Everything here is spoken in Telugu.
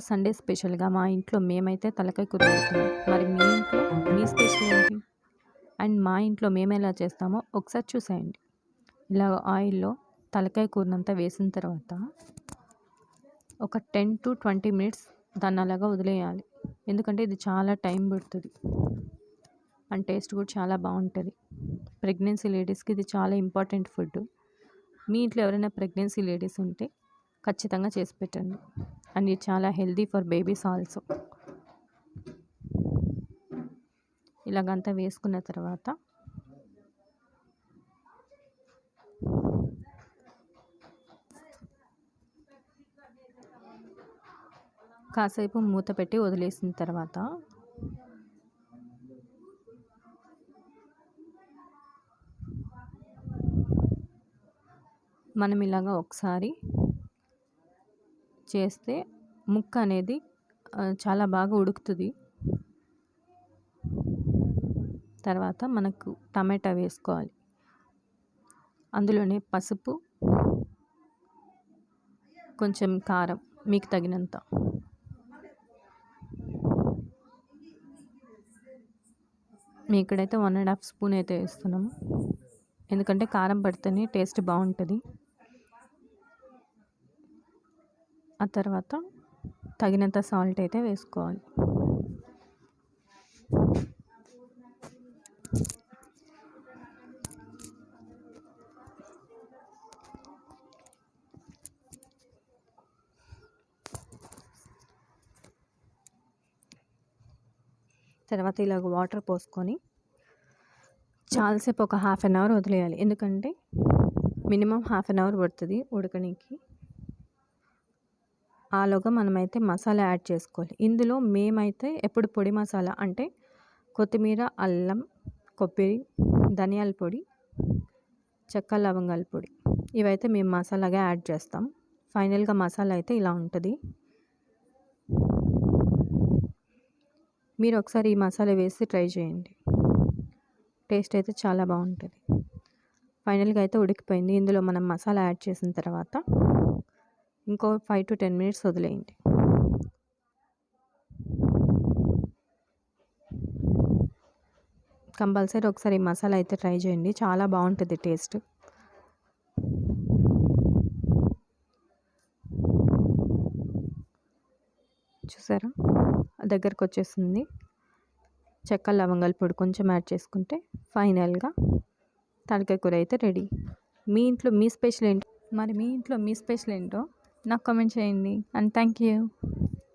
సండే స్పెషల్‌గా మా ఇంట్లో మేమైతే తలకాయ కూర వండుతున్నాం. మరి మీ ఇంట్లో మీ స్పెషల్ ఏంటి? అండ్ మా ఇంట్లో మేమెలా చేస్తామో ఒకసారి చూసేయండి. ఇలా ఆయిల్‌లో తలకాయ కూరనంతా వేసిన తర్వాత ఒక 10-20 మినిట్స్ దాన్ని అలాగా వదిలేయాలి. ఎందుకంటే ఇది చాలా టైం పడుతుంది. అండ్ టేస్ట్ కూడా చాలా బాగుంటుంది. ప్రెగ్నెన్సీ లేడీస్కి ఇది చాలా ఇంపార్టెంట్ ఫుడ్. మీ ఇంట్లో ఎవరైనా ప్రెగ్నెన్సీ లేడీస్ ఉంటే ఖచ్చితంగా చేసి పెట్టండి. అండ్ ఇది చాలా హెల్దీ ఫర్ బేబీస్ ఆల్సో. ఇలాగంతా వేసుకున్న తర్వాత కాసేపు మూత పెట్టి వదిలేసిన తర్వాత మనం ఇలాగా ఒకసారి చేస్తే ముక్క అనేది చాలా బాగా ఉడుకుతుంది. తర్వాత మనకు టమాటా వేసుకోవాలి. అందులోనే పసుపు, కొంచెం కారం మీకు తగినంత. మేము ఇక్కడైతే 1.5 స్పూన్ అయితే వేస్తున్నాము. ఎందుకంటే కారం పడితేనే టేస్ట్ బాగుంటుంది. ఆ తర్వాత తగినంత సాల్ట్ అయితే వేసుకోవాలి. తర్వాత ఇలాగ వాటర్ పోసుకొని చాలాసేపు ఒక 1/2 అవర్ వదిలేయాలి. ఎందుకంటే మినిమం 1/2 అవర్ పడుతుంది ఉడకడానికి. ఆలోగా మనమైతే మసాలా యాడ్ చేసుకోవాలి. ఇందులో మేమైతే ఎప్పుడు పొడి మసాలా అంటే కొత్తిమీర, అల్లం, కొబ్బరి, ధనియాల పొడి, చెక్క లవంగాల పొడి ఇవైతే మేము మసాలాగా యాడ్ చేస్తాం. ఫైనల్గా మసాలా అయితే ఇలా ఉంటుంది. మీరు ఒకసారి ఈ మసాలా వేసి ట్రై చేయండి. టేస్ట్ అయితే చాలా బాగుంటుంది. ఫైనల్గా అయితే ఉడికిపోయింది. ఇందులో మనం మసాలా యాడ్ చేసిన తర్వాత ఇంకో 5-10 మినిట్స్ వదిలేయండి. కంపల్సరీ ఒకసారి ఈ మసాలా అయితే ట్రై చేయండి. చాలా బాగుంటుంది టేస్ట్. చూసారా దగ్గరకు వచ్చేస్తుంది. చెక్క లవంగాల పొడి కొంచెం యాడ్ చేసుకుంటే ఫైనల్గా తలకాయ కూర అయితే రెడీ. మీ ఇంట్లో మీ స్పెషల్ ఏంటో నాకు కామెంట్ చేయండి. And thank you.